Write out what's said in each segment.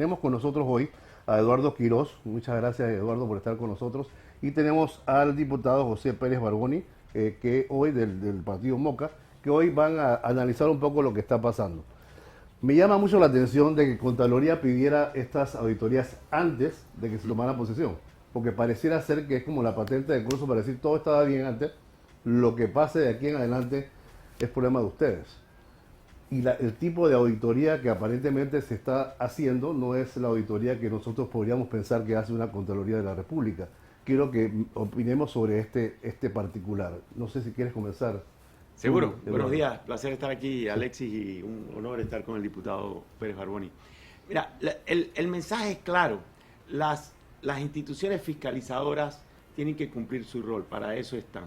Tenemos con nosotros hoy a Eduardo Quirós. Muchas gracias, Eduardo, por estar con nosotros. Y tenemos al diputado José Pérez Barboni, que hoy del partido Moca, que hoy van a analizar un poco lo que está pasando. Me llama mucho la atención de que Contraloría pidiera estas auditorías antes de que se tomara posesión, porque pareciera ser que es como la patente de curso para decir todo estaba bien antes, lo que pase de aquí en adelante es problema de ustedes. Y el tipo de auditoría que aparentemente se está haciendo no es la auditoría que nosotros podríamos pensar que hace una Contraloría de la República. Quiero que opinemos sobre este particular. No sé si quieres comenzar. Seguro. Eduardo. Buenos días. Placer estar aquí, Alexis, y un honor estar con el diputado Pérez Barboni. Mira, el mensaje es claro. Las instituciones fiscalizadoras tienen que cumplir su rol, para eso están.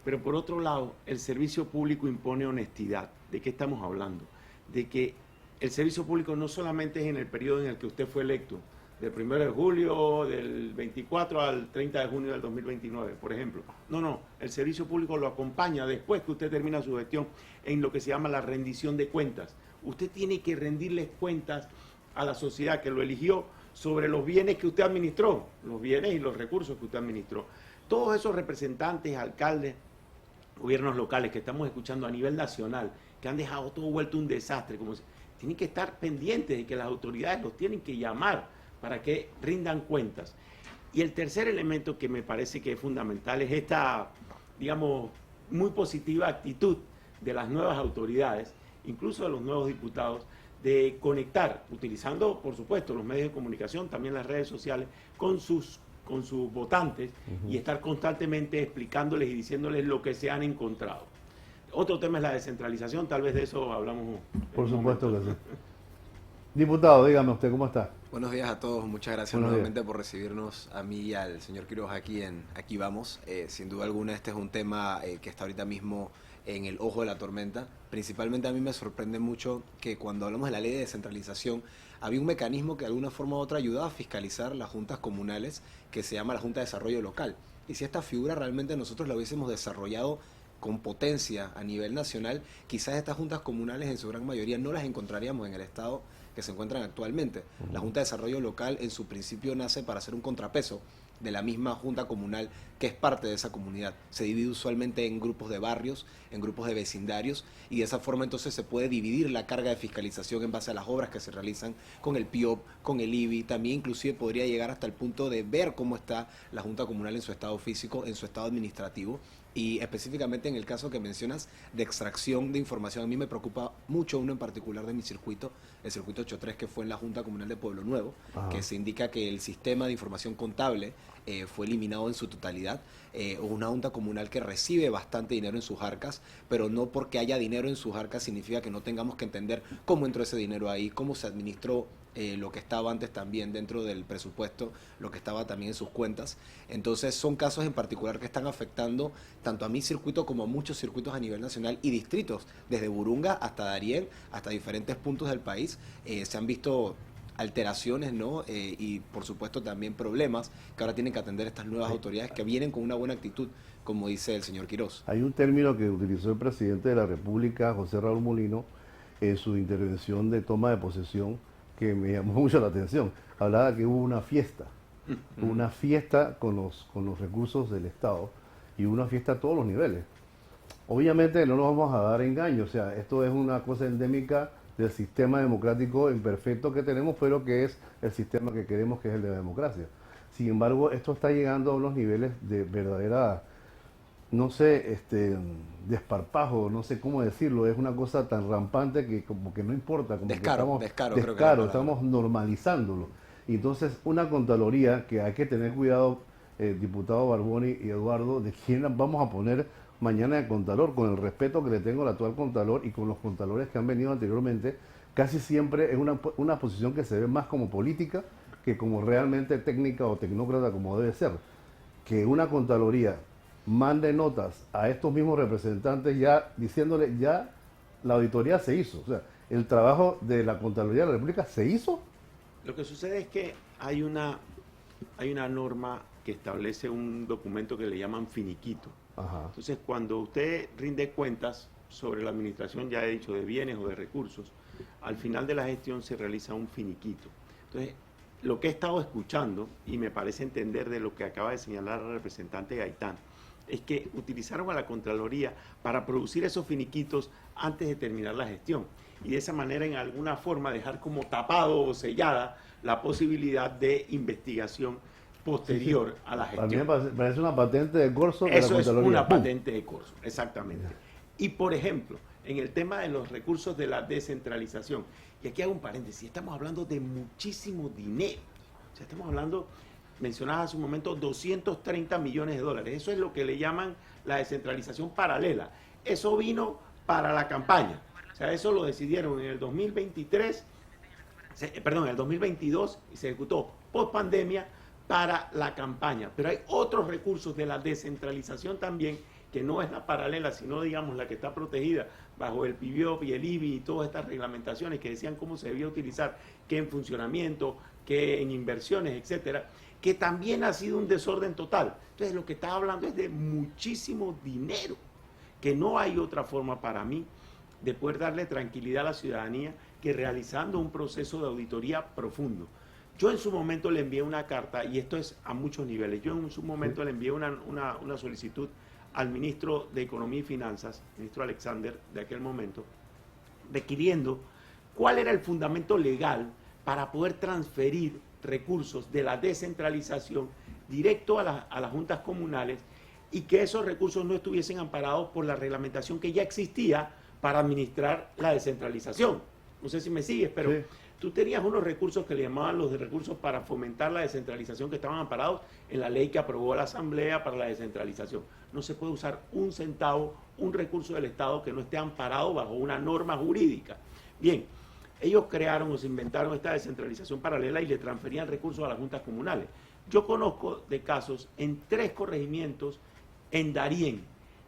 Pero por otro lado, el servicio público impone honestidad. ¿De qué estamos hablando? De que el servicio público no solamente es en el periodo en el que usted fue electo, del 1 de julio del 24 al 30 de junio del 2029, por ejemplo. No, el servicio público lo acompaña después que usted termina su gestión en lo que se llama la rendición de cuentas. Usted tiene que rendirles cuentas a la sociedad que lo eligió sobre los bienes que usted administró, los bienes y los recursos que usted administró. Todos esos representantes, alcaldes, gobiernos locales que estamos escuchando a nivel nacional, que han dejado todo vuelto un desastre, tienen que estar pendientes de que las autoridades los tienen que llamar para que rindan cuentas. Y el tercer elemento que me parece que es fundamental es esta, digamos, muy positiva actitud de las nuevas autoridades, incluso de los nuevos diputados, de conectar, utilizando, por supuesto, los medios de comunicación, también las redes sociales, con sus votantes y estar constantemente explicándoles y diciéndoles lo que se han encontrado. Otro tema es la descentralización, tal vez de eso hablamos. Por supuesto que sí. Diputado, dígame usted, ¿cómo está? Buenos días a todos, muchas gracias Buenos nuevamente días. por recibirnos a mí y al señor Quiroz aquí en Aquí Vamos. Sin duda alguna este es un tema que está ahorita mismo en el ojo de la tormenta. Principalmente a mí me sorprende mucho que cuando hablamos de la ley de descentralización había un mecanismo que de alguna forma u otra ayudaba a fiscalizar las juntas comunales, que se llama la Junta de Desarrollo Local. Y si esta figura realmente nosotros la hubiésemos desarrollado con potencia a nivel nacional, quizás estas juntas comunales en su gran mayoría no las encontraríamos en el estado que se encuentran actualmente. La Junta de Desarrollo Local en su principio nace para ser un contrapeso de la misma junta comunal que es parte de esa comunidad. Se divide usualmente en grupos de barrios, en grupos de vecindarios, y de esa forma entonces se puede dividir la carga de fiscalización en base a las obras que se realizan con el PIOP, con el IBI. También inclusive podría llegar hasta el punto de ver cómo está la junta comunal en su estado físico, en su estado administrativo. Y específicamente en el caso que mencionas de extracción de información, a mí me preocupa mucho uno en particular de mi circuito, el circuito 83, que fue en la Junta Comunal de Pueblo Nuevo, que se indica que el sistema de información contable fue eliminado en su totalidad. Una junta comunal que recibe bastante dinero en sus arcas, pero no porque haya dinero en sus arcas significa que no tengamos que entender cómo entró ese dinero ahí, cómo se administró lo que estaba antes también dentro del presupuesto, lo que estaba también en sus cuentas. Entonces son casos en particular que están afectando tanto a mi circuito como a muchos circuitos a nivel nacional y distritos, desde Burunga hasta Darién, hasta diferentes puntos del país. Se han visto alteraciones, ¿no? Y por supuesto también problemas que ahora tienen que atender estas nuevas autoridades que vienen con una buena actitud, como dice el señor Quirós. Hay un término que utilizó el presidente de la República, José Raúl Molino, en su intervención de toma de posesión, que me llamó mucho la atención. Hablaba que hubo una fiesta con los recursos del Estado y una fiesta a todos los niveles. Obviamente no nos vamos a dar engaño, o sea, esto es una cosa endémica del sistema democrático imperfecto que tenemos, pero que es el sistema que queremos, que es el de la democracia. Sin embargo, esto está llegando a unos niveles de verdadera, no sé, desparpajo, no sé cómo decirlo, es una cosa tan rampante que como que no importa, como Descaro, que descaro, creo que es la palabra. estamos normalizándolo. Y entonces una Contraloría que hay que tener cuidado, diputado Barboni y Eduardo, de quién vamos a poner mañana de Contralor, con el respeto que le tengo al actual Contralor y con los Contralores que han venido anteriormente. Casi siempre es una posición que se ve más como política que como realmente técnica o tecnócrata como debe ser. Que una Contraloría mande notas a estos mismos representantes ya diciéndole ya la auditoría se hizo. O sea, el trabajo de la Contraloría de la República se hizo. Lo que sucede es que hay una norma que establece un documento que le llaman finiquito. Ajá. Entonces, cuando usted rinde cuentas sobre la administración, ya he dicho, de bienes o de recursos, al final de la gestión se realiza un finiquito. Entonces, lo que he estado escuchando, y me parece entender de lo que acaba de señalar el representante Gaitán, es que utilizaron a la Contraloría para producir esos finiquitos antes de terminar la gestión. Y de esa manera, en alguna forma, dejar como tapado o sellada la posibilidad de investigación posterior a la A mí gestión. me parece una patente de corso de la Eso es Contraloría. una ¡Pum! patente de corso, exactamente. Y por ejemplo, en el tema de los recursos de la descentralización, y aquí hago un paréntesis, estamos hablando de muchísimo dinero. O sea, estamos hablando, mencionabas hace un momento, 230 millones de dólares. Eso es lo que le llaman la descentralización paralela. Eso vino para la campaña. O sea, eso lo decidieron en el 2023, perdón, en el 2022 y se ejecutó post pandemia para la campaña. Pero hay otros recursos de la descentralización también, que no es la paralela, sino, digamos, la que está protegida bajo el PIBIOP y el IBI y todas estas reglamentaciones que decían cómo se debía utilizar, qué en funcionamiento, qué en inversiones, etcétera, que también ha sido un desorden total. Entonces, lo que está hablando es de muchísimo dinero, que no hay otra forma para mí de poder darle tranquilidad a la ciudadanía que realizando un proceso de auditoría profundo. Yo en su momento le envié una carta, y esto es a muchos niveles, yo en su momento le envié una solicitud al ministro de Economía y Finanzas, ministro Alexander, de aquel momento, requiriendo cuál era el fundamento legal para poder transferir recursos de la descentralización directo a las juntas comunales y que esos recursos no estuviesen amparados por la reglamentación que ya existía para administrar la descentralización. No sé si me sigues, pero sí. Tú tenías unos recursos que le llamaban los de recursos para fomentar la descentralización que estaban amparados en la ley que aprobó la Asamblea para la descentralización. No se puede usar un centavo, un recurso del Estado que no esté amparado bajo una norma jurídica. Bien, ellos crearon o se inventaron esta descentralización paralela y le transferían recursos a las juntas comunales. Yo conozco de casos en 3 corregimientos en Darién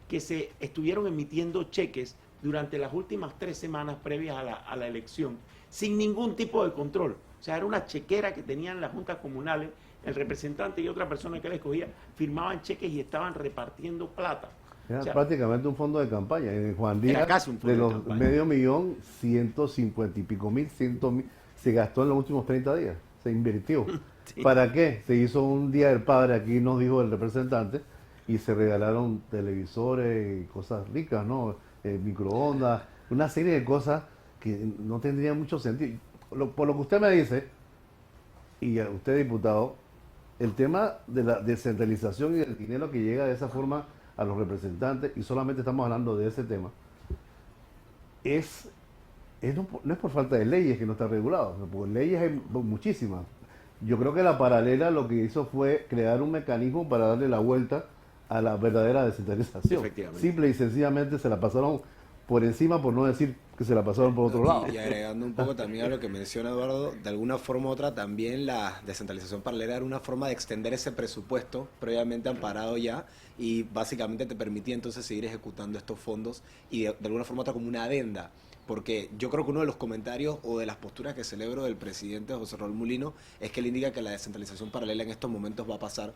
que se estuvieron emitiendo cheques durante las últimas 3 semanas previas a la elección, sin ningún tipo de control. O sea, era una chequera que tenían las juntas comunales, el representante y otra persona que la escogía, firmaban cheques y estaban repartiendo plata. Era, o sea, prácticamente un fondo de campaña. En Juan Díaz, era casi un fondo de los de campaña. medio millón, 150 y pico mil, 100.000, se gastó en los últimos 30 días. Se invirtió. Sí. ¿Para qué? Se hizo un Día del Padre, aquí nos dijo el representante, y se regalaron televisores y cosas ricas, ¿no? Microondas, una serie de cosas que no tendrían mucho sentido. Por lo que usted me dice, y a usted, diputado, el tema de la descentralización y del dinero que llega de esa forma a los representantes, y solamente estamos hablando de ese tema, no es por falta de leyes que no está regulado, porque leyes hay muchísimas. Yo creo que la paralela lo que hizo fue crear un mecanismo para darle la vuelta a la verdadera descentralización. Efectivamente. Simple y sencillamente se la pasaron por encima, por no decir que se la pasaron por otro lado. Y agregando un poco también a lo que menciona Eduardo, de alguna forma u otra también la descentralización paralela era una forma de extender ese presupuesto previamente amparado ya y básicamente te permitía entonces seguir ejecutando estos fondos y de alguna forma u otra como una adenda. Porque yo creo que uno de los comentarios o de las posturas que celebro del presidente José Raúl Mulino es que él indica que la descentralización paralela en estos momentos va a pasar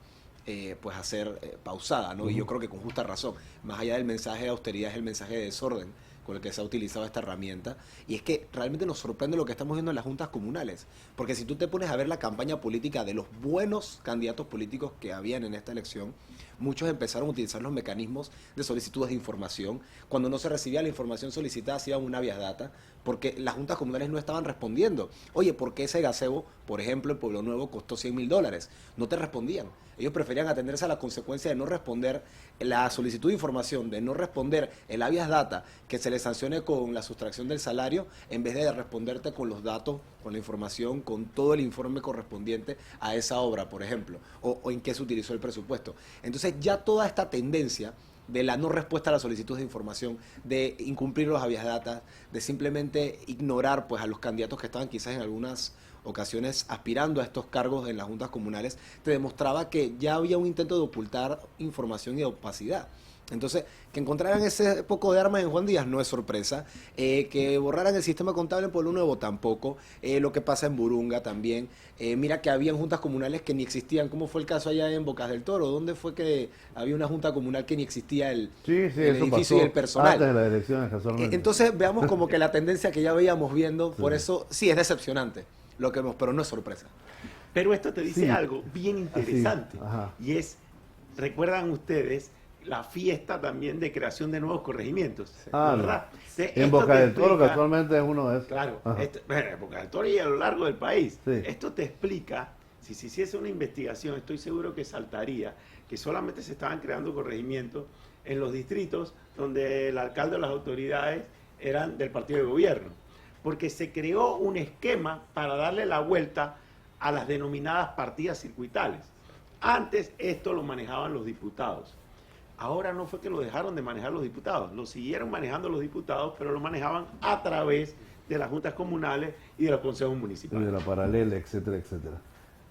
pues a ser pausada, ¿no? Y yo creo que con justa razón. Más allá del mensaje de austeridad es el mensaje de desorden con el que se ha utilizado esta herramienta. Y es que realmente nos sorprende lo que estamos viendo en las juntas comunales. Porque si tú te pones a ver la campaña política de los buenos candidatos políticos que habían en esta elección, muchos empezaron a utilizar los mecanismos de solicitudes de información. Cuando no se recibía la información solicitada, se iba a un habeas data, porque las juntas comunales no estaban respondiendo. Oye, ¿por qué ese gazebo, por ejemplo, en Pueblo Nuevo costó $100.000? No te respondían. Ellos preferían atenderse a la consecuencia de no responder la solicitud de información, de no responder el habeas data, que se les sancione con la sustracción del salario, en vez de responderte con los datos, con la información, con todo el informe correspondiente a esa obra, por ejemplo, o en qué se utilizó el presupuesto. Entonces ya toda esta tendencia de la no respuesta a la solicitud de información, de incumplir los habeas data, de simplemente ignorar pues a los candidatos que estaban quizás en algunas ocasiones aspirando a estos cargos en las juntas comunales, te demostraba que ya había un intento de ocultar información y de opacidad. Entonces, que encontraran ese poco de armas en Juan Díaz no es sorpresa, que borraran el sistema contable en Pueblo Nuevo tampoco, lo que pasa en Burunga también, mira que habían juntas comunales que ni existían, como fue el caso allá en Bocas del Toro, donde fue que había una junta comunal que ni existía el edificio y el personal. Antes de las elecciones, casualmente. Entonces veamos como que la tendencia que ya veíamos viendo, por eso sí es decepcionante. lo queremos, pero no es sorpresa. Pero esto te dice Sí. algo bien interesante. Ajá. Y es, ¿recuerdan ustedes la fiesta también de creación de nuevos corregimientos? Ah, ¿Verdad? no. Entonces, En esto Boca te del Toro, que explica- actualmente es uno de esos. Claro, Ajá. bueno, en Boca del Toro y a lo largo del país. Sí. Esto te explica, si se hiciese una investigación, estoy seguro que saltaría que solamente se estaban creando corregimientos en los distritos donde el alcalde o las autoridades eran del partido de gobierno. Porque se creó un esquema para darle la vuelta a las denominadas partidas circuitales. Antes esto lo manejaban los diputados. Ahora no fue que lo dejaron de manejar los diputados, lo siguieron manejando los diputados, pero lo manejaban a través de las juntas comunales y de los consejos Y municipales. de la paralela, etcétera, etcétera.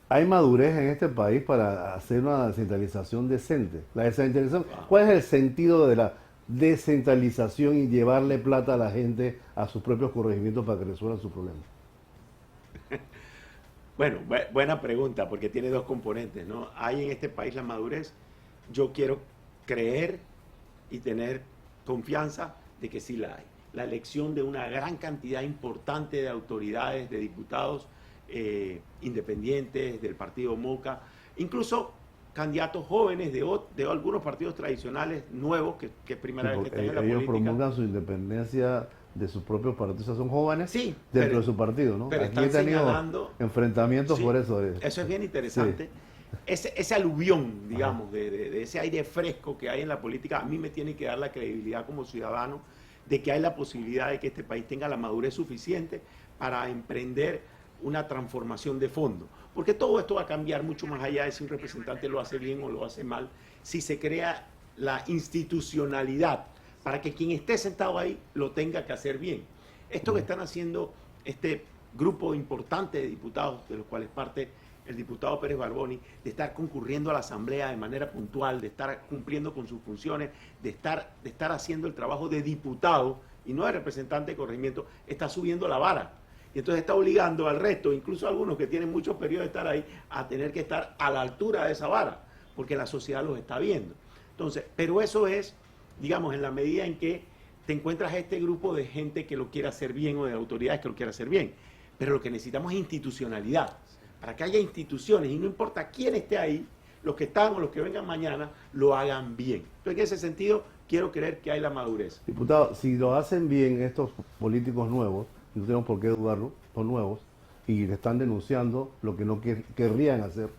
¿Hay madurez en este país para hacer una descentralización decente? La descentralización, ¿cuál es el sentido de la descentralización y llevarle plata a la gente a sus propios corregimientos para que resuelvan sus problemas? Bueno, buena pregunta, porque tiene dos componentes, ¿no? Hay en este país la madurez. Yo quiero creer y tener confianza de que sí la hay. La elección de una gran cantidad importante de autoridades, de diputados independientes del partido Moca, incluso candidatos jóvenes de algunos partidos tradicionales nuevos, que es primera Sí, vez que porque están en la ellos política. promulgan su independencia de sus propios partidos, o sea, son jóvenes Sí, dentro pero- de su partido, ¿no? pero Aquí están he tenido señalando- enfrentamientos Sí, por eso. Eso es bien interesante. Ese aluvión, digamos, de ese aire fresco que hay en la política, a mí me tiene que dar la credibilidad como ciudadano de que hay la posibilidad de que este país tenga la madurez suficiente para emprender una transformación de fondo. Porque todo esto va a cambiar mucho más allá de si un representante lo hace bien o lo hace mal, si se crea la institucionalidad para que quien esté sentado ahí lo tenga que hacer bien. Esto que están haciendo este grupo importante de diputados, de los cuales parte el diputado Pérez Barboni, de estar concurriendo a la Asamblea de manera puntual, de estar cumpliendo con sus funciones, de estar haciendo el trabajo de diputado y no de representante de corregimiento, está subiendo la vara. Y entonces está obligando al resto, incluso a algunos que tienen muchos periodos de estar ahí, a tener que estar a la altura de esa vara, porque la sociedad los está viendo. Entonces, pero eso es, digamos, en la medida en que te encuentras este grupo de gente que lo quiere hacer bien o de autoridades que lo quiere hacer bien. Pero lo que necesitamos es institucionalidad. Para que haya instituciones, y no importa quién esté ahí, los que están o los que vengan mañana, lo hagan bien. Entonces, en ese sentido, quiero creer que hay la madurez. Diputado, si lo hacen bien estos políticos nuevos, no tenemos por qué dudarlo, son nuevos, y le están denunciando lo que no querrían hacer.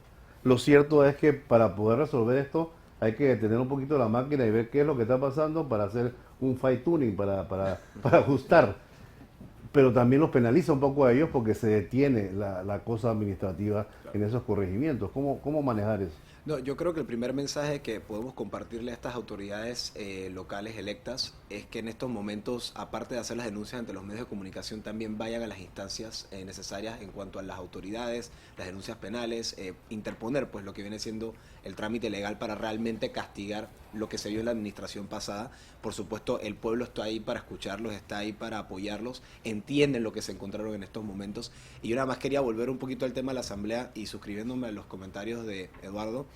Lo cierto es que para poder resolver esto hay que detener un poquito la máquina y ver qué es lo que está pasando para hacer un fine tuning, para ajustar. Pero también los penaliza un poco a ellos porque se detiene la cosa administrativa en esos corregimientos. ¿Cómo manejar eso? No, yo creo que el primer mensaje que podemos compartirle a estas autoridades locales electas es que en estos momentos, aparte de hacer las denuncias ante los medios de comunicación, también vayan a las instancias necesarias en cuanto a las autoridades, las denuncias penales, interponer pues lo que viene siendo el trámite legal para realmente castigar lo que se vio en la administración pasada. Por supuesto, el pueblo está ahí para escucharlos, está ahí para apoyarlos, entienden lo que se encontraron en estos momentos. Y yo nada más quería volver un poquito al tema de la Asamblea y suscribiéndome a los comentarios de Eduardo,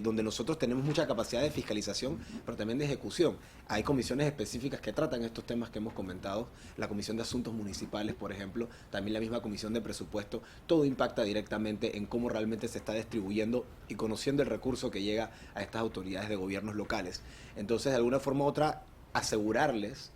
donde nosotros tenemos mucha capacidad de fiscalización, pero también de ejecución. Hay comisiones específicas que tratan estos temas que hemos comentado, la Comisión de Asuntos Municipales, por ejemplo, también la misma Comisión de Presupuesto, todo impacta directamente en cómo realmente se está distribuyendo y conociendo el recurso que llega a estas autoridades de gobiernos locales. Entonces, de alguna forma u otra, asegurarles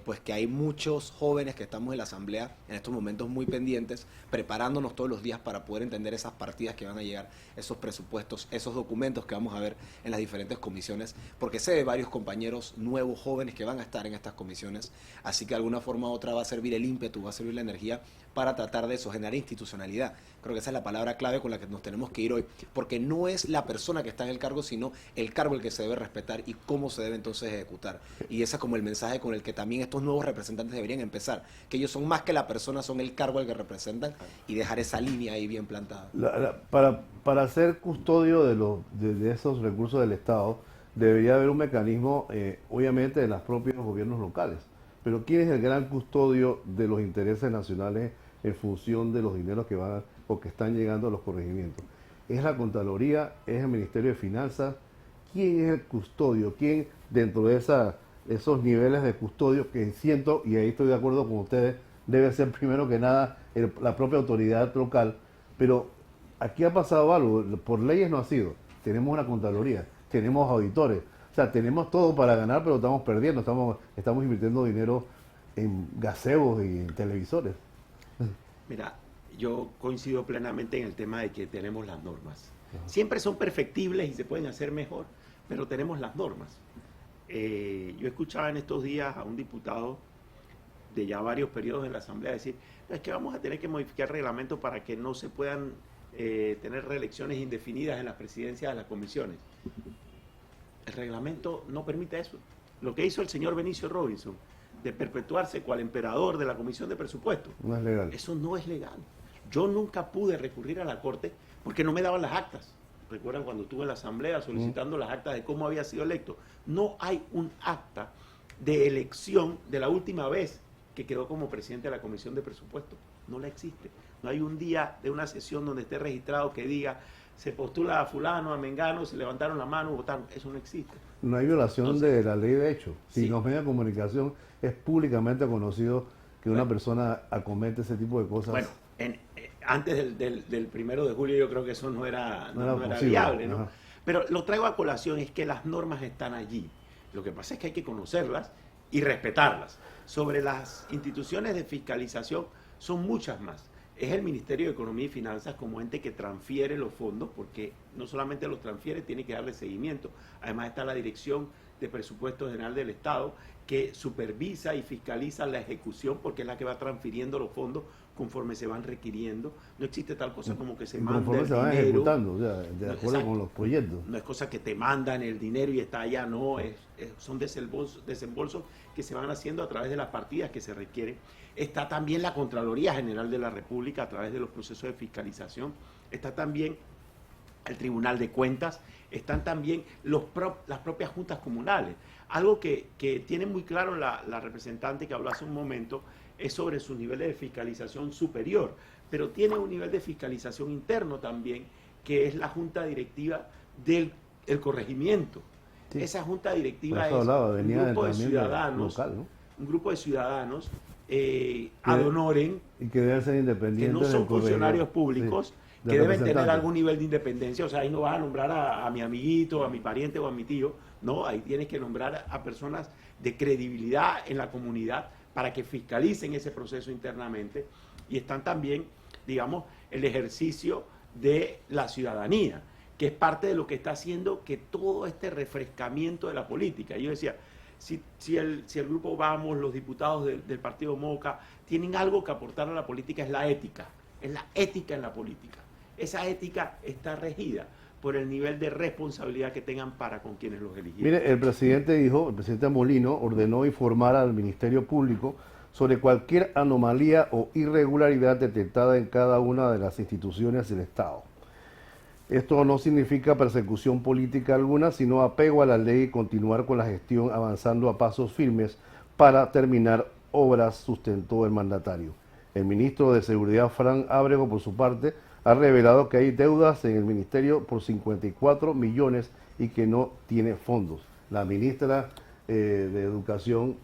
pues que hay muchos jóvenes que estamos en la Asamblea en estos momentos muy pendientes, preparándonos todos los días para poder entender esas partidas que van a llegar, esos presupuestos, esos documentos que vamos a ver en las diferentes comisiones, porque sé de varios compañeros nuevos, jóvenes que van a estar en estas comisiones, así que de alguna forma u otra va a servir el ímpetu, va a servir la energía para tratar de eso, generar institucionalidad. Creo que esa es la palabra clave con la que nos tenemos que ir hoy, porque no es la persona que está en el cargo, sino el cargo el que se debe respetar y cómo se debe entonces ejecutar. Y ese es como el mensaje con el que también estos nuevos representantes deberían empezar, que ellos son más que la persona, son el cargo al que representan y dejar esa línea ahí bien plantada. Para ser custodio de esos recursos del Estado, debería haber un mecanismo, obviamente, de los propios gobiernos locales. Pero ¿quién es el gran custodio de los intereses nacionales en función de los dineros que van o que están llegando a los corregimientos? ¿Es la Contraloría? ¿Es el Ministerio de Finanzas? ¿Quién es el custodio? ¿Quién dentro de esos niveles de custodio que siento, y ahí estoy de acuerdo con ustedes, debe ser primero que nada la propia autoridad local, pero aquí ha pasado algo, por leyes no ha sido, tenemos una Contraloría, tenemos auditores, o sea, tenemos todo para ganar, pero estamos perdiendo, estamos invirtiendo dinero en gaseos y en televisores. Mira, yo coincido plenamente en el tema de que tenemos las normas. Siempre son perfectibles y se pueden hacer mejor, pero tenemos las normas. Yo escuchaba en estos días a un diputado de ya varios periodos en la Asamblea decir, no, es que vamos a tener que modificar el reglamento para que no se puedan tener reelecciones indefinidas en las presidencias de las comisiones. El reglamento no permite eso. Lo que hizo el señor Benicio Robinson, de perpetuarse cual emperador de la Comisión de Presupuesto, No es legal. eso no es legal. Yo nunca pude recurrir a la Corte porque no me daban las actas. Recuerdan cuando estuve en la Asamblea solicitando las actas de cómo había sido electo. No hay un acta de elección de la última vez que quedó como presidente de la Comisión de Presupuesto. No la existe. No hay un día de una sesión donde esté registrado que diga se postula a fulano, a mengano, se levantaron la mano, votaron. Eso no existe. No hay violación Entonces, de la ley de hecho. Si sí. los medios de comunicación es públicamente conocido que una persona acomete ese tipo de cosas. Bueno, antes del 1 de julio yo creo que eso no era posible, viable, ¿no? ajá. Pero lo traigo a colación, es que las normas están allí. Lo que pasa es que hay que conocerlas y respetarlas. Sobre las instituciones de fiscalización son muchas más. Es el Ministerio de Economía y Finanzas como ente que transfiere los fondos, porque no solamente los transfiere, tiene que darle seguimiento. Además está la Dirección de Presupuesto General del Estado, que supervisa y fiscaliza la ejecución, porque es la que va transfiriendo los fondos conforme se van requiriendo. No existe tal cosa como que se manda conforme el se van dinero. ejecutando, o sea, de No, acuerdo exacto. con los proyectos. No es cosa que te mandan el dinero y está allá, no, son desembolsos que se van haciendo a través de las partidas que se requieren. Está también la Contraloría General de la República a través de los procesos de fiscalización. Está también el Tribunal de Cuentas, están también las propias juntas comunales. Algo que tiene muy claro la representante que habló hace un momento es sobre sus niveles de fiscalización superior, pero tiene un nivel de fiscalización interno también, que es la junta directiva del corregimiento. Sí. Esa junta directiva Por es eso hablaba, venía un grupo de también ciudadanos, local, ¿no? un grupo de ciudadanos ad honorem, Y que deben ser que independientes. no son del corregidor. funcionarios públicos, Sí, que del deben tener representante. algún nivel de independencia. O sea, ahí no vas a nombrar a mi amiguito, a mi pariente o a mi tío. No, ahí tienes que nombrar a personas de credibilidad en la comunidad para que fiscalicen ese proceso internamente. Y están también, digamos, el ejercicio de la ciudadanía, que es parte de lo que está haciendo que todo este refrescamiento de la política. Yo decía, si el grupo Vamos, los diputados del partido Moca, tienen algo que aportar a la política, es la ética en la política. Esa ética está regida por el nivel de responsabilidad que tengan para con quienes los eligieron. Mire, el presidente Molino ordenó informar al Ministerio Público sobre cualquier anomalía o irregularidad detectada en cada una de las instituciones del Estado. Esto no significa persecución política alguna, sino apego a la ley y continuar con la gestión avanzando a pasos firmes para terminar obras, sustentó el mandatario. El ministro de Seguridad, Fran Ábrego, por su parte, ha revelado que hay deudas en el ministerio por 54 millones y que no tiene fondos. La ministra de Educación,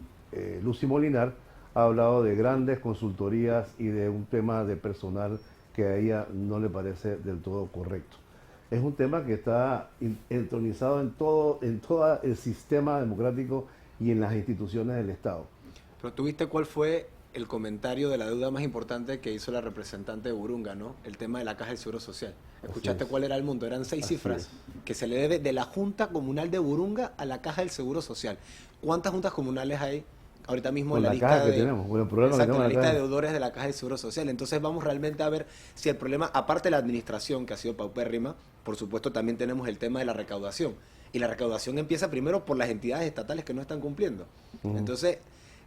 Lucy Molinar, ha hablado de grandes consultorías y de un tema de personal que a ella no le parece del todo correcto. Es un tema que está entronizado en todo el sistema democrático y en las instituciones del Estado. Pero ¿tuviste cuál fue el comentario de la deuda más importante que hizo la representante de Burunga, ¿no? El tema de la Caja del Seguro Social. ¿Escuchaste cuál era el monto? Eran 6 cifras que se le debe de la Junta Comunal de Burunga a la Caja del Seguro Social. ¿Cuántas juntas comunales hay ahorita mismo en la lista que tenemos, con el problema que exacto, en la tenemos lista de acá? deudores de la Caja del Seguro Social? Entonces vamos realmente a ver si el problema, aparte de la administración que ha sido paupérrima, por supuesto también tenemos el tema de la recaudación. Y la recaudación empieza primero por las entidades estatales que no están cumpliendo. Entonces,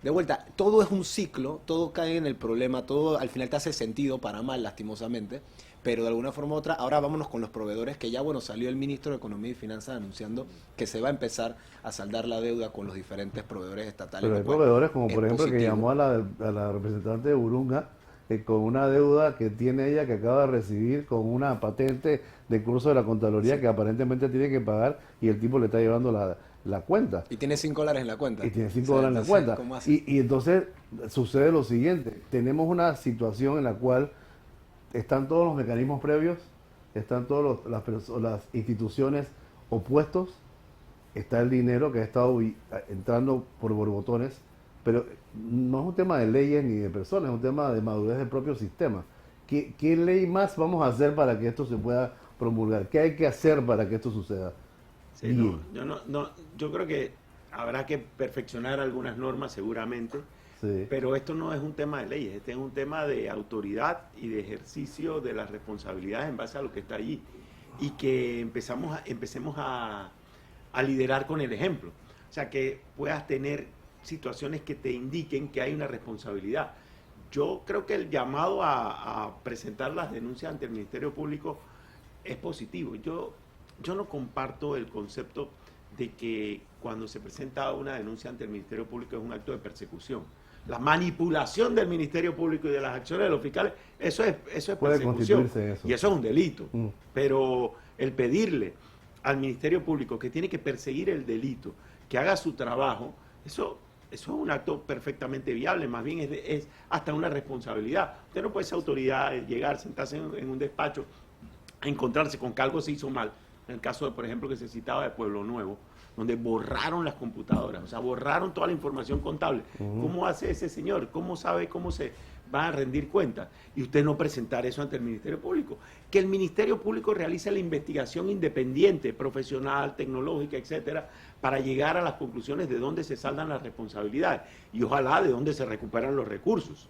de vuelta, todo es un ciclo, todo cae en el problema, todo al final te hace sentido para mal, lastimosamente, pero de alguna forma u otra, ahora vámonos con los proveedores, que ya, bueno, salió el ministro de Economía y Finanzas anunciando que se va a empezar a saldar la deuda con los diferentes proveedores estatales. Pero hay lo cual proveedores como es por ejemplo que positivo. llamó a la representante de Burunga con una deuda que tiene ella que acaba de recibir con una patente de curso de la Contraloría que aparentemente tiene que pagar y el tipo le está llevando la cuenta. Y tiene $5 en la cuenta. Y tiene $5 en la cuenta. ¿Cómo hace? Y entonces sucede lo siguiente, tenemos una situación en la cual están todos los mecanismos previos, están todas las instituciones opuestos, está el dinero que ha estado entrando por borbotones, pero no es un tema de leyes ni de personas, es un tema de madurez del propio sistema. ¿Qué ley más vamos a hacer para que esto se pueda promulgar? ¿Qué hay que hacer para que esto suceda? Sí, yo creo que habrá que perfeccionar algunas normas seguramente, Sí. pero esto no es un tema de leyes, este es un tema de autoridad y de ejercicio de las responsabilidades en base a lo que está allí y que empecemos a liderar con el ejemplo. O sea, que puedas tener situaciones que te indiquen que hay una responsabilidad. Yo creo que el llamado a presentar las denuncias ante el Ministerio Público es positivo. Yo no comparto el concepto de que cuando se presenta una denuncia ante el Ministerio Público es un acto de persecución. La manipulación del Ministerio Público y de las acciones de los fiscales, eso es Puede persecución. constituirse eso. Y eso es un delito. Mm. Pero el pedirle al Ministerio Público que tiene que perseguir el delito, que haga su trabajo, eso es un acto perfectamente viable, más bien es hasta una responsabilidad. Usted no puede ser autoridad, llegar, sentarse en un despacho, a encontrarse con que algo se hizo mal. En el caso, por ejemplo, que se citaba de Pueblo Nuevo, donde borraron las computadoras, o sea, borraron toda la información contable. ¿Cómo hace ese señor? ¿Cómo sabe cómo se va a rendir cuentas? Y usted no presentar eso ante el Ministerio Público. Que el Ministerio Público realice la investigación independiente, profesional, tecnológica, etcétera, para llegar a las conclusiones de dónde se saldan las responsabilidades y ojalá de dónde se recuperan los recursos.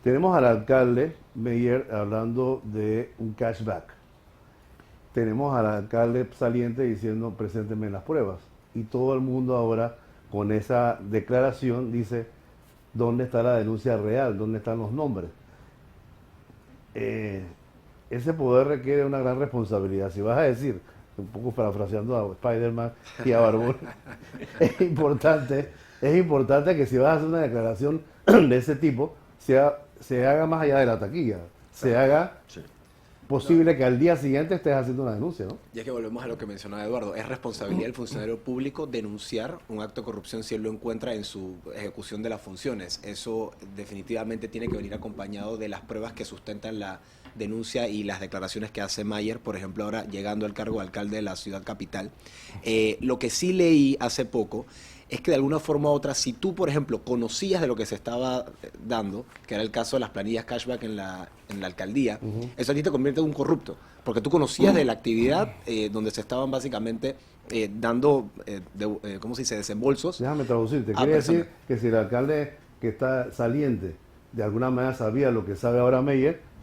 Tenemos al alcalde Meyer hablando de un cashback. Tenemos al alcalde saliente diciendo presénteme las pruebas. Y todo el mundo ahora con esa declaración dice dónde está la denuncia real, dónde están los nombres. Ese poder requiere una gran responsabilidad. Si vas a decir, un poco parafraseando a Spider-Man y a Barbón, es importante que si vas a hacer una declaración de ese tipo, se haga más allá de la taquilla, se haga posible que al día siguiente estés haciendo una denuncia, ¿no? Y es que volvemos a lo que mencionaba Eduardo, es responsabilidad del funcionario público denunciar un acto de corrupción si él lo encuentra en su ejecución de las funciones. Eso definitivamente tiene que venir acompañado de las pruebas que sustentan la denuncia y las declaraciones que hace Meyer, por ejemplo, ahora llegando al cargo de alcalde de la ciudad capital. Lo que sí leí hace poco es que de alguna forma u otra, si tú, por ejemplo, conocías de lo que se estaba dando, que era el caso de las planillas cashback en la alcaldía, eso a ti te convierte en un corrupto, porque tú conocías de la actividad donde se estaban básicamente dando, ¿cómo se dice?, desembolsos. Déjame traducirte. Quiere decir que si el alcalde que está saliente de alguna manera sabía lo que sabe ahora Meyer,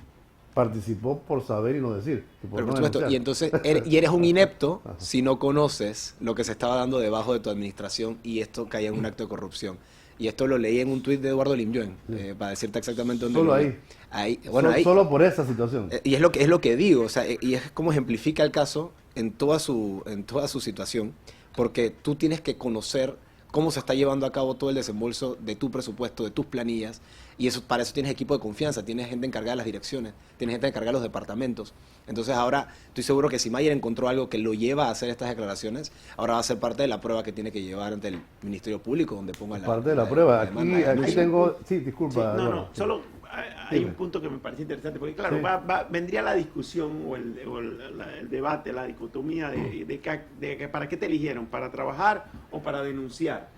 participó por saber y no decir. Pero por supuesto, y entonces eres un inepto si no conoces lo que se estaba dando debajo de tu administración y esto caía en un acto de corrupción. Y esto lo leí en un tuit de Eduardo Limjoen, para decirte exactamente dónde. Solo ahí. Solo por esa situación. Y es lo que digo, o sea, y es como ejemplifica el caso en toda su situación, porque tú tienes que conocer cómo se está llevando a cabo todo el desembolso de tu presupuesto, de tus planillas, y eso para eso tienes equipo de confianza, tienes gente encargada de las direcciones, tienes gente encargada de los departamentos. Entonces ahora estoy seguro que si Meyer encontró algo que lo lleva a hacer estas declaraciones, ahora va a ser parte de la prueba que tiene que llevar ante el Ministerio Público, donde ponga la... Parte de la prueba. demanda. Aquí tengo... Sí, disculpa. Sí, solo hay un punto que me parece interesante, porque claro, vendría la discusión o el debate, la dicotomía de que para qué te eligieron, para trabajar o para denunciar.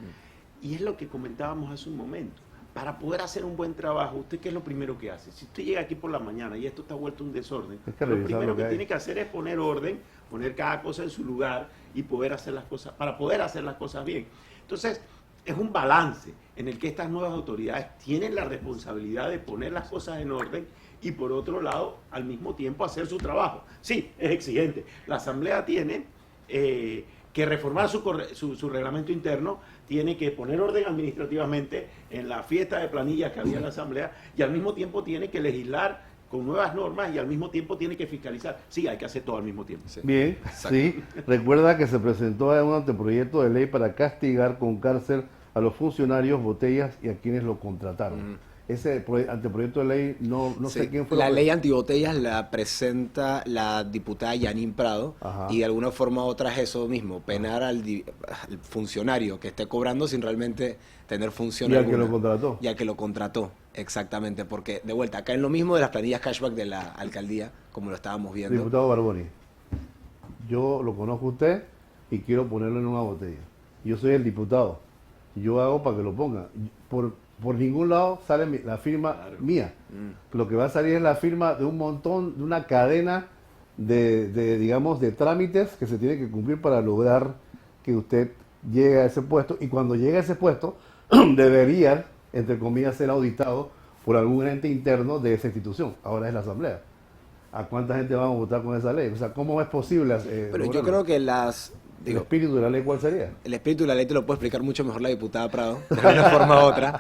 Y es lo que comentábamos hace un momento. Para poder hacer un buen trabajo, ¿usted qué es lo primero que hace? Si usted llega aquí por la mañana y esto está vuelto un desorden, lo primero que tiene que hacer es poner orden, poner cada cosa en su lugar y poder hacer las cosas, para poder hacer las cosas bien. Entonces, es un balance en el que estas nuevas autoridades tienen la responsabilidad de poner las cosas en orden y por otro lado, al mismo tiempo, hacer su trabajo. Sí, es exigente. La Asamblea tiene que reformar su reglamento interno, tiene que poner orden administrativamente en la fiesta de planillas que había en la Asamblea y al mismo tiempo tiene que legislar con nuevas normas y al mismo tiempo tiene que fiscalizar. Sí, hay que hacer todo al mismo tiempo. Sí. Bien, sí. Recuerda que se presentó un anteproyecto de ley para castigar con cárcel a los funcionarios, botellas y a quienes lo contrataron. anteproyecto de ley, no Sí, sé quién fue. la ley antibotellas la presenta la diputada Yanín Prado. Ajá. Y de alguna forma u otra es eso mismo, penar al funcionario que esté cobrando sin realmente tener función Y al que alguna. lo contrató. Y al que lo contrató, exactamente, porque de vuelta, acá en lo mismo de las planillas cashback de la alcaldía, como lo estábamos viendo. Diputado Barboni, yo lo conozco a usted y quiero ponerlo en una botella. Yo soy el diputado. Yo hago para que lo ponga. Por ningún lado sale la firma mía. Lo que va a salir es la firma de un montón, de una cadena digamos, de trámites que se tienen que cumplir para lograr que usted llegue a ese puesto. Y cuando llegue a ese puesto, debería, entre comillas, ser auditado por algún ente interno de esa institución. Ahora es la Asamblea. ¿A cuánta gente vamos a votar con esa ley? O sea, ¿cómo es posible? Pero yo creo que ¿El espíritu de la ley cuál sería? el espíritu de la ley te lo puede explicar mucho mejor la diputada Prado, de una forma u otra,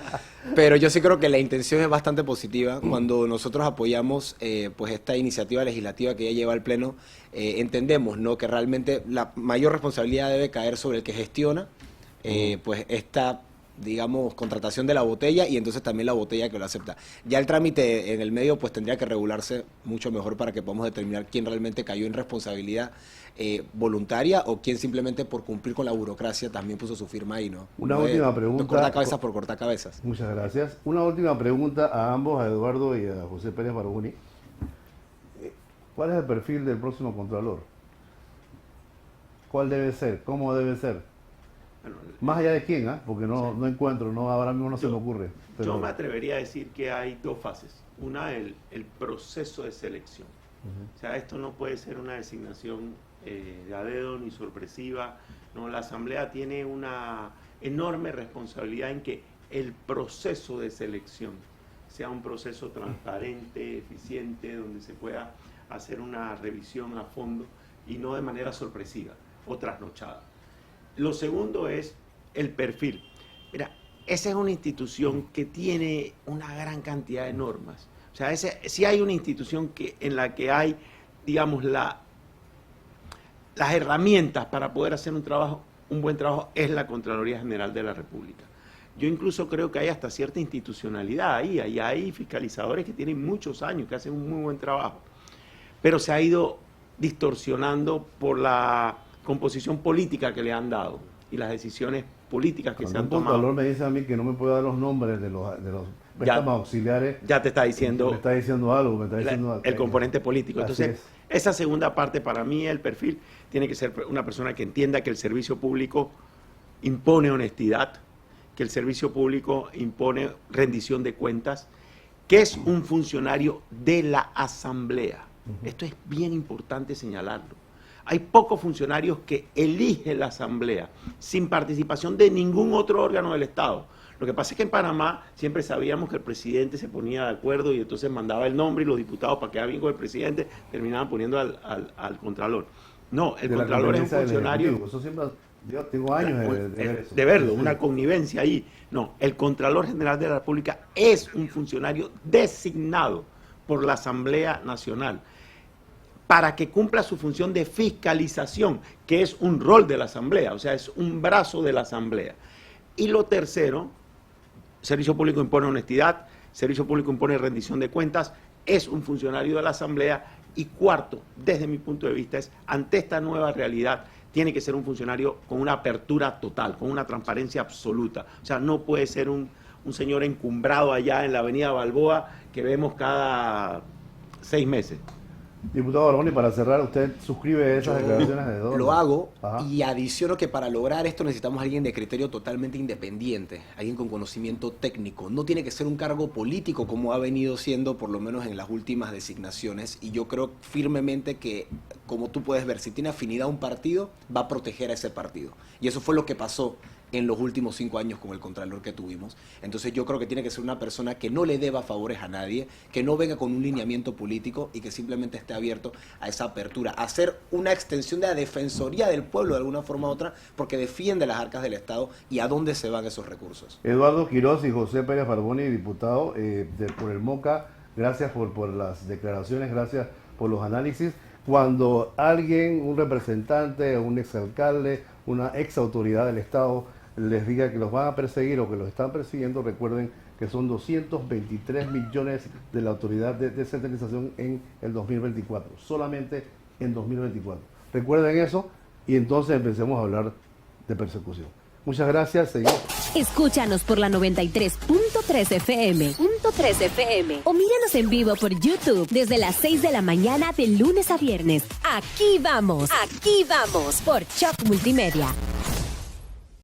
pero yo sí creo que la intención es bastante positiva. Cuando nosotros apoyamos pues esta iniciativa legislativa que ella lleva al Pleno, entendemos, ¿no?, que realmente la mayor responsabilidad debe caer sobre el que gestiona pues esta, digamos, contratación de la botella, y entonces también la botella que lo acepta. Ya el trámite en el medio pues tendría que regularse mucho mejor para que podamos determinar quién realmente cayó en responsabilidad voluntaria o quién simplemente por cumplir con la burocracia también puso su firma ahí, ¿no? Una No última pregunta. cortar cabezas por cortar cabezas. Muchas gracias. Una última pregunta a ambos, a Eduardo y a José Pérez Barboni. ¿Cuál es el perfil del próximo Contralor? ¿Cuál debe ser? ¿Cómo debe ser? Bueno, Más allá de quién, porque no encuentro, ahora mismo no se me ocurre. Yo me atrevería a decir que hay dos fases. Una, el proceso de selección. O sea, esto no puede ser una designación de a dedo ni sorpresiva. No, la Asamblea tiene una enorme responsabilidad en que el proceso de selección sea un proceso transparente, eficiente, donde se pueda hacer una revisión a fondo y no de manera sorpresiva o trasnochada. Lo segundo es el perfil. Mira, esa es una institución que tiene una gran cantidad de normas. O sea, si hay una institución en la que hay, digamos, las herramientas para poder hacer un buen trabajo, es la Contraloría General de la República. Yo incluso creo que hay hasta cierta institucionalidad ahí. Hay fiscalizadores que tienen muchos años, que hacen un muy buen trabajo. Pero se ha ido distorsionando por la composición política que le han dado y las decisiones políticas que se han tomado. El Contralor me dice a mí que no me puede dar los nombres de los préstamos auxiliares. Ya te está diciendo. Me está diciendo algo, me está diciendo el componente político. Entonces, esa segunda parte, para mí, el perfil tiene que ser una persona que entienda que el servicio público impone honestidad, que el servicio público impone rendición de cuentas, que es un funcionario de la Asamblea. Esto es bien importante señalarlo. Hay pocos funcionarios que elige la Asamblea sin participación de ningún otro órgano del Estado. Lo que pasa es que en Panamá siempre sabíamos que el presidente se ponía de acuerdo y entonces mandaba el nombre y los diputados, para quedar bien con el presidente, terminaban poniendo al Contralor. No, el Contralor es un funcionario... Eso siempre, yo tengo años de verlo, una connivencia ahí. No, el Contralor General de la República es un funcionario designado por la Asamblea Nacional para que cumpla su función de fiscalización, que es un rol de la Asamblea, o sea, es un brazo de la Asamblea. Y lo tercero, Servicio Público impone honestidad, Servicio Público impone rendición de cuentas, es un funcionario de la Asamblea. Y cuarto, desde mi punto de vista, es ante esta nueva realidad, tiene que ser un funcionario con una apertura total, con una transparencia absoluta. O sea, no puede ser un señor encumbrado allá en la avenida Balboa que vemos cada 6 meses. Diputado Barboni, para cerrar, ¿usted suscribe esas declaraciones de Eduardo? Lo hago. Ajá. Y adiciono que para lograr esto necesitamos a alguien de criterio totalmente independiente, alguien con conocimiento técnico. No tiene que ser un cargo político como ha venido siendo por lo menos en las últimas designaciones, y yo creo firmemente que, como tú puedes ver, si tiene afinidad a un partido, va a proteger a ese partido. Y eso fue lo que pasó en los últimos 5 años con el Contralor que tuvimos. Entonces yo creo que tiene que ser una persona que no le deba favores a nadie, que no venga con un lineamiento político y que simplemente esté abierto a esa apertura, a hacer una extensión de la defensoría del pueblo de alguna forma u otra, porque defiende las arcas del Estado y a dónde se van esos recursos. Eduardo Quiroz y José Pérez Barboni, diputado por el MOCA, gracias por las declaraciones, gracias por los análisis. Cuando alguien, un representante, un exalcalde, una exautoridad del Estado les diga que los van a perseguir o que los están persiguiendo, recuerden que son 223 millones de la autoridad de descentralización en el 2024, solamente en 2024. Recuerden eso y entonces empecemos a hablar de persecución. Muchas gracias, seguimos. Escúchanos por la 93.3 FM, o míranos en vivo por YouTube desde las 6 de la mañana de lunes a viernes. Aquí vamos, por Shock Multimedia.